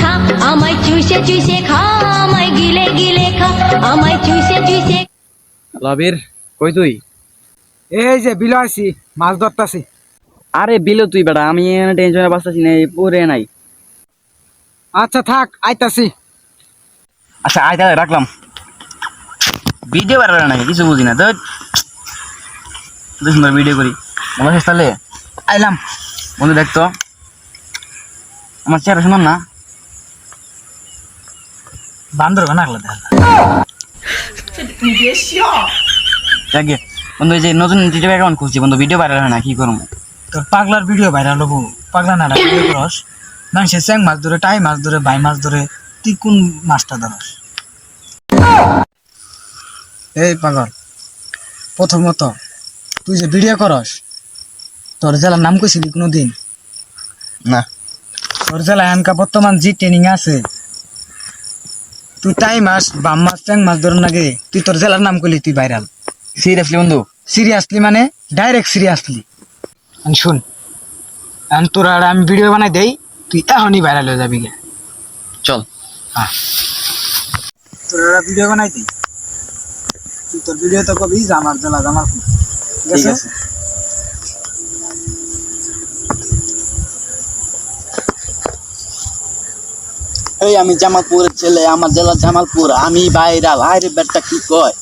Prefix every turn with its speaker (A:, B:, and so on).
A: খা আমায় চুষে চুষে খা আমায় গিলে গিলে খা আমায় চুষে চুষে।
B: লাবির কই তুই?
C: এই যে বিলো আছি, মাছ ধরতাছি।
B: আরে বিলো তুই বেটা, আমি এখানে টেনশনে বাঁচতেছি না, পরে নাই।
C: আচ্ছা থাক, আইতাছি।
B: আচ্ছা আয় তাহলে রাখলাম। ভিডিও বার করে নাকি কিছু বুঝি না তো, সুন্দর ভিডিও করি। ভালো আছিস তাহলে? আইলাম বন্ধু, দেখতো আমার চেহারা সুন্দর না?
C: বান্দর বানাগলা দেখ।
B: যাকে বন্ধু, এই যে নতুন টিকটক অ্যাকাউন্ট খুলছি বন্ধু, ভিডিও ভাইরাল হয় না, কি করবো?
C: তোর পাগলার ভিডিও ভাইরাল হবো? পাগলা না ভিডিও করস? মানুষে চ্যাং মাছ ধরে, টাই মাছ ধরে, বাই মাছ ধরে, তুই কোন মাছটা ধরস? এই পাগল, প্রথমত তুই যে ভিডিও করস, তোর জেলার নাম কইছিলি কোনোদিন?
B: না।
C: তোর জেলায় এনকা বর্তমান জি ট্রেনিং আছে, তুই টাই মাছ, বাম মাছ, চ্যাং মাছ ধরুন নাকি, তুই তোর জেলার নাম কইলি তুই ভাইরাল?
B: সিরিয়াসলি বন্ধু?
C: সিরিয়াসলি মানে ডাইরেক্ট সিরিয়াসলি। শুন, এখন তোর আর আমি ভিডিও বানাই দেই, তুই এখনই ভাইরাল হয়ে যাবি গে।
B: চল।
C: তোর আর ভিডিও বানাই দিই, তুই তোর ভিডিও তো কবি যে আমার জেলা জামালপুর, ঠিক আছে?
B: এই আমি জামালপুরের ছেলে, আমার জেলা জামালপুর, আমি ভাইরাল। আরে বেটা কি কয়?